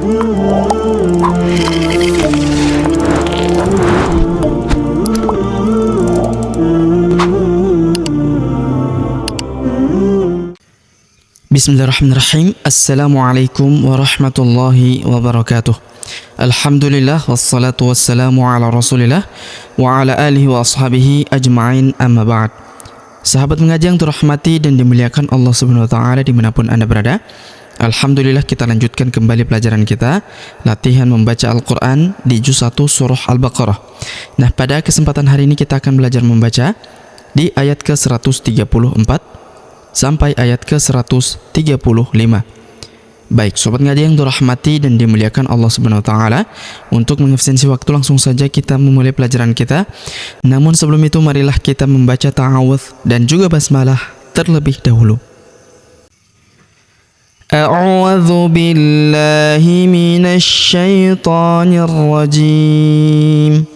Bismillahirrahmanirrahim. Assalamualaikum warahmatullahi wabarakatuh. Alhamdulillah wassalatu wassalamu ala rasulillah wa ala alihi wa ashabihi ajma'in, amma ba'd. Sahabat mengaji yang terahmati dan dimuliakan Allah subhanahu wa ta'ala dimanapun Anda berada, Alhamdulillah kita lanjutkan kembali pelajaran kita, latihan membaca Al-Quran di juz 1 surah Al-Baqarah. Nah, pada kesempatan hari ini kita akan belajar membaca di ayat ke-134 sampai ayat ke-135. Baik, sobat ngaji yang dirahmati dan dimuliakan Allah Subhanahu wa taala, untuk mengefisiensi waktu langsung saja kita memulai pelajaran kita. Namun sebelum itu marilah kita membaca ta'awudz dan juga basmalah terlebih dahulu. A'udzu billahi minasy syaithanir rajim.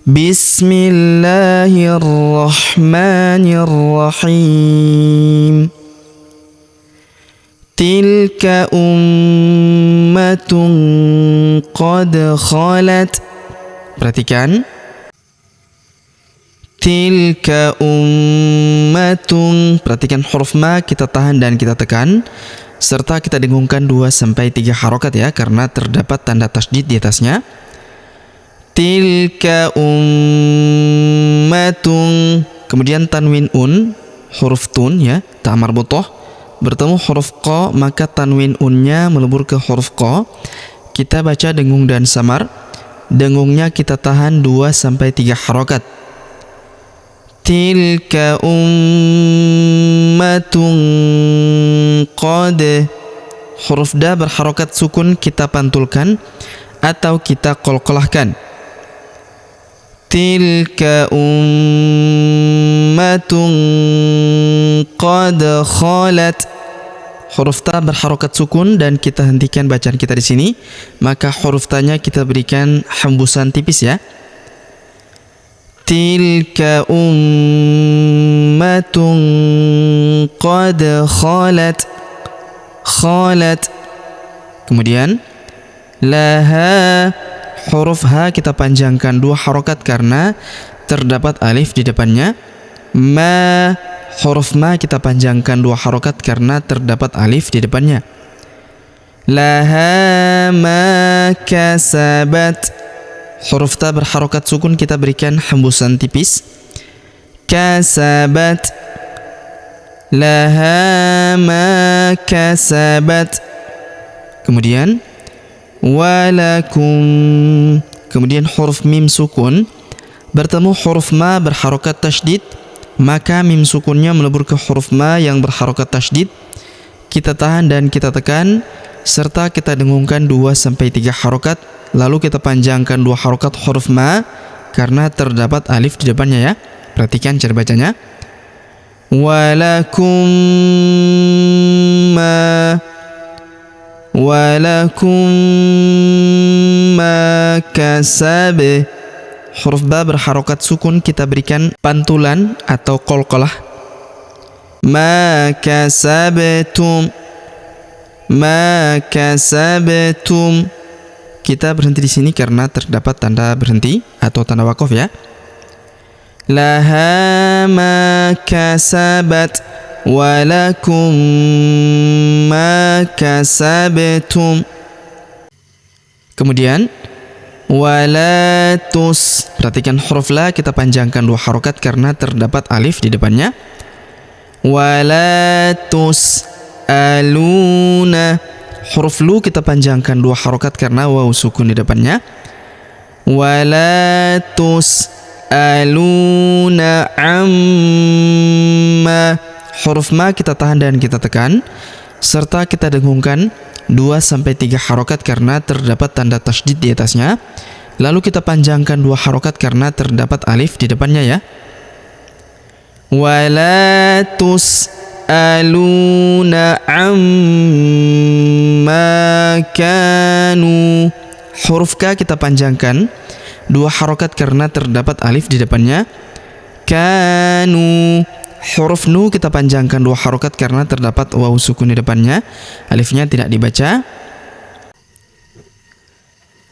Bismillahirrahmanirrahim. Tilka ummatun qad khalat. Perhatikan. Tilka ummatun. Perhatikan huruf ma kita tahan dan kita tekan, serta kita dengungkan 2-3 harokat ya, karena terdapat tanda tasydid di atasnya. Tilka ummatun, kemudian tanwin huruf tun ya, ta marbutah, bertemu huruf qa, maka tanwin unnya melebur ke huruf qa. Kita baca dengung dan samar. Dengungnya kita tahan 2-3 harokat. Tilka ummatun qad, huruf da berharokat sukun kita pantulkan atau kita qalqalahkan. Tilka ummatun qad khalat, huruf ta berharokat sukun dan kita hentikan bacaan kita di sini, maka huruf ta-nya kita berikan hembusan tipis ya. Tilka ummatun qad khalat. Kemudian laha, huruf ha kita panjangkan 2 harokat karena terdapat alif di depannya. Ma, huruf ma kita panjangkan 2 harokat karena terdapat alif di depannya. Laha ma kasabat, huruf ta berharokat sukun kita berikan hembusan tipis. Kasabat. Laha ma kasabat. Kemudian walakum, kemudian huruf mim sukun bertemu huruf ma berharokat tasydid, maka mim sukunnya melebur ke huruf ma yang berharokat tasydid. Kita tahan dan kita tekan, serta kita dengungkan 2-3 harokat, lalu kita panjangkan 2 harokat huruf ma karena terdapat alif di depannya ya. Perhatikan cara bacanya. Walakum ma, walakum ma kasab, huruf ba berharokat sukun kita berikan pantulan atau qalqalah. Ma kasabtum, ma kasabtum. Kita berhenti di sini karena terdapat tanda berhenti atau tanda waqaf ya. Laha ma kasabat walakum ma kasabtum. Kemudian walatus, perhatikan huruf la kita panjangkan 2 harokat karena terdapat alif di depannya. Walatus aluna, huruf lu kita panjangkan 2 harokat karena waw sukun di depannya. Walatus aluna amma, huruf ma kita tahan dan kita tekan, serta kita dengungkan 2-3 harokat karena terdapat tanda tasydid di atasnya. Lalu kita panjangkan 2 harokat karena terdapat alif di depannya ya. Walatus aluna amma kanu, huruf ka kita panjangkan 2 harokat karena terdapat alif di depannya. Kanu, huruf nu kita panjangkan 2 harokat karena terdapat waw sukun di depannya. Alifnya tidak dibaca.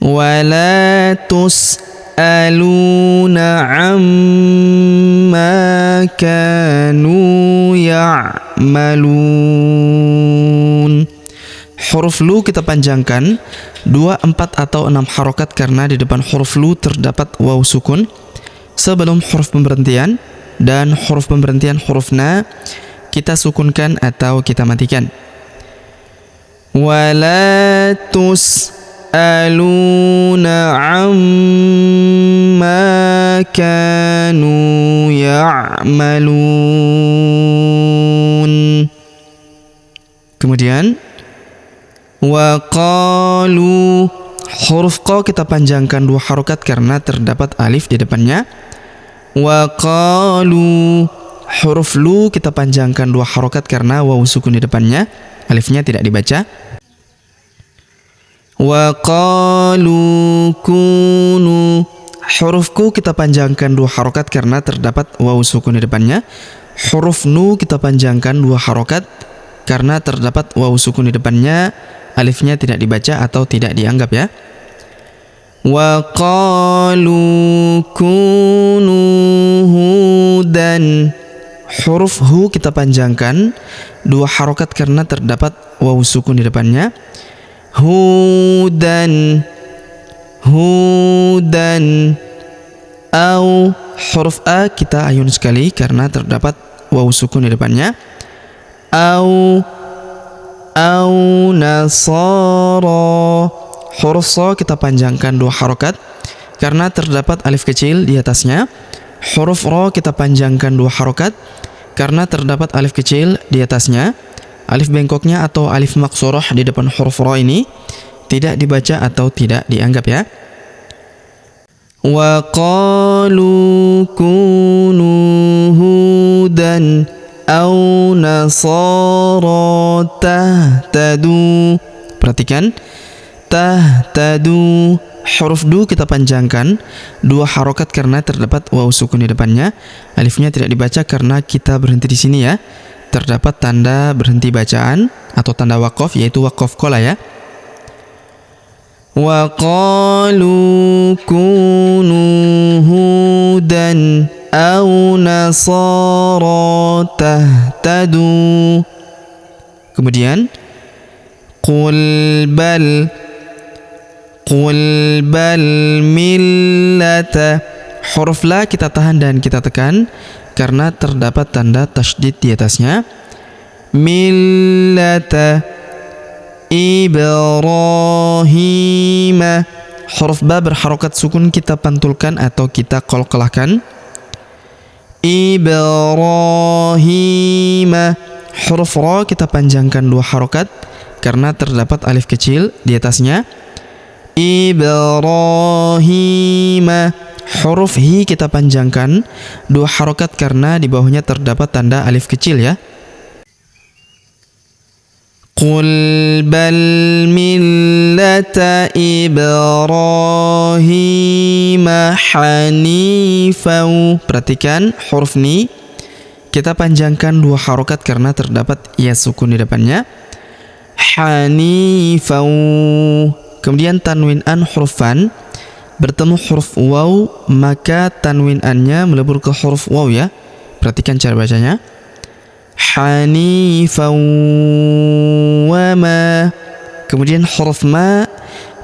wala tus'aluna amma kanu ya'malun. Huruf lu kita panjangkan 2, 4 atau 6 harokat karena di depan huruf lu terdapat waw sukun sebelum huruf pemberhentian, dan huruf pemberhentian huruf na kita sukunkan atau kita matikan. Wala tus'aluna amma kanu ya'malun. Kemudian wa qalu, huruf qa kita panjangkan 2 harokat karena terdapat alif di depannya. Wa qalu, huruf lu kita panjangkan 2 harokat karena waw sukun di depannya, alifnya tidak dibaca. Wa qalu kunu, huruf ku kita panjangkan 2 harokat karena terdapat waw sukun di depannya. Huruf nu kita panjangkan 2 harokat karena terdapat waw sukun di depannya, alifnya tidak dibaca atau tidak dianggap ya. Wa qalu kunu hudan, huruf hu kita panjangkan 2 harokat karena terdapat waw sukun di depannya. Hudan, hudan. Au, huruf a kita ayun sekali karena terdapat waw sukun di depannya. Au nasara, huruf so kita panjangkan 2 harokat karena terdapat alif kecil di atasnya. Huruf ro kita panjangkan 2 harokat karena terdapat alif kecil di atasnya. Alif bengkoknya atau alif maksoroh di depan huruf ro ini tidak dibaca atau tidak dianggap ya. Wa qalu kunu hudan au nasara tahtadu. Perhatikan, tahtadu, huruf du kita panjangkan 2 harokat karena terdapat waw sukun di depannya, alifnya tidak dibaca karena kita berhenti di sini ya. Terdapat tanda berhenti bacaan atau tanda waqaf, yaitu waqaf qola ya. Wa qalu kunu hudan au nasara tahtadu. Kemudian qul bal millata, huruf la kita tahan dan kita tekan karena terdapat tanda tasydid di atasnya. Millata Ibrahim, huruf ba berharokat sukun kita pantulkan atau kita qalqalahkan. Ibrahim, huruf ra kita panjangkan 2 harokat karena terdapat alif kecil di atasnya. Ibrahim, huruf hi kita panjangkan 2 harokat karena di bawahnya terdapat tanda alif kecil ya. Qul bal millata Ibrahim hanifau. Perhatikan huruf ni kita panjangkan 2 harokat karena terdapat ya sukun di depannya. Hanifau. Kemudian tanwin an huruf an bertemu huruf waw, maka tanwin annya melebur ke huruf waw ya. Perhatikan cara bacanya. Hanifau wa ma. Kemudian huruf ma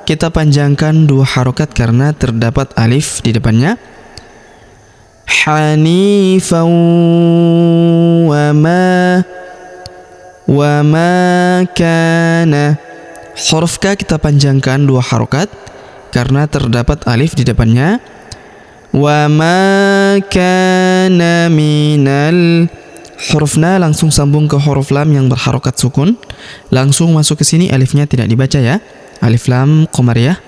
kita panjangkan 2 harokat karena terdapat alif di depannya. Hanifau wa ma kana. Huruf ka kita panjangkan 2 harokat karena terdapat alif di depannya. Wa ma kana minal. Huruf na langsung sambung ke huruf lam yang berharokat sukun, langsung masuk ke sini, alifnya tidak dibaca ya. Alif lam qamariyah.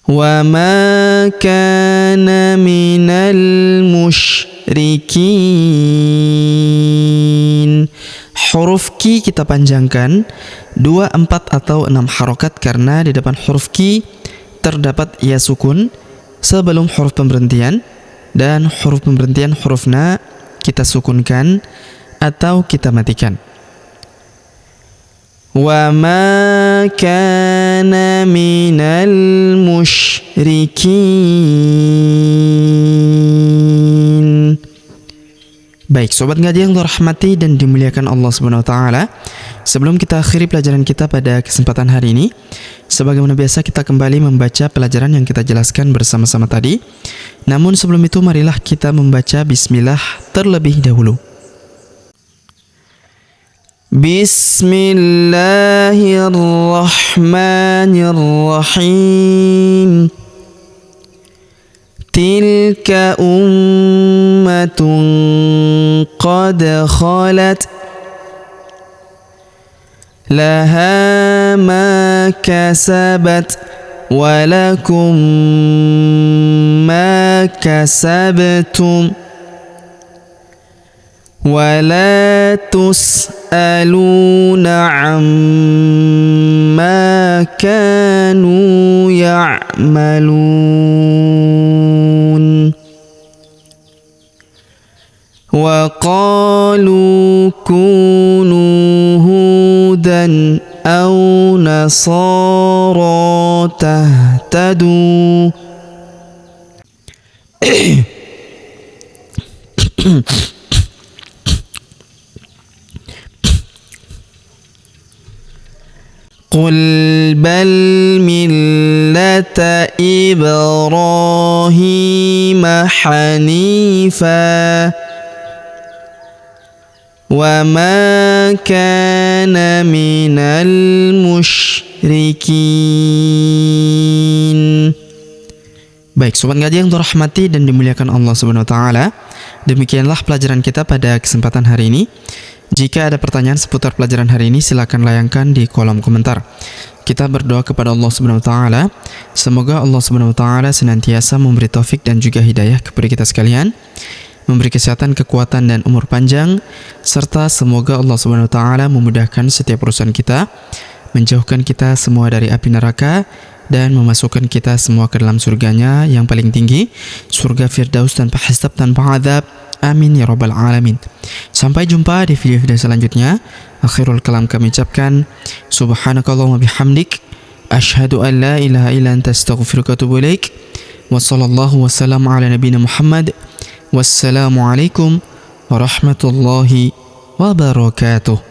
Wa ma kana minal musyrikin. Huruf ki kita panjangkan 2, 4 atau 6 harokat karena di depan huruf ki terdapat ya sukun sebelum huruf pemberhentian, dan huruf pemberhentian huruf na kita sukunkan atau kita matikan. وما كان من المشركين. Baik, sobat ngaji yang dirahmati dan dimuliakan Allah Subhanahu wa taala. Sebelum kita akhiri pelajaran kita pada kesempatan hari ini, sebagaimana biasa kita kembali membaca pelajaran yang kita jelaskan bersama-sama tadi. Namun sebelum itu marilah kita membaca bismillah terlebih dahulu. Bismillahirrahmanirrahim. Tilka ummatun qad khalat laha ma kasabat wa lakum ma kasabtum wa la tus'aluna amma kanu ya'malun. Wa qalu kunu hudan aw nasara tahtadu. Qul bal millata Ibrahim hanifa wa ma kana minal musyrikin. Baik, sobat ngaji yang dirahmati dan dimuliakan Allah Subhanahu wa taala, demikianlah pelajaran kita pada kesempatan hari ini. Jika ada pertanyaan seputar pelajaran hari ini, silakan layangkan di kolom komentar. Kita berdoa kepada Allah Subhanahu wa taala, semoga Allah Subhanahu wa taala senantiasa memberi taufik dan juga hidayah kepada kita sekalian, memberi kesehatan, kekuatan dan umur panjang, serta semoga Allah Subhanahu wa taala memudahkan setiap urusan kita, menjauhkan kita semua dari api neraka dan memasukkan kita semua ke dalam surganya yang paling tinggi, surga Firdaus tanpa hisab, tanpa azab. Amin ya rabbal alamin. Sampai jumpa di video-video selanjutnya. Akhirul kalam kami ucapkan subhanakallahumma bihamdik asyhadu an la ilaha illa anta astaghfiruka wa atubu ilaik. Wa sallallahu wasallam ala nabiyina Muhammad. Wassalamualaikum warahmatullahi wabarakatuh.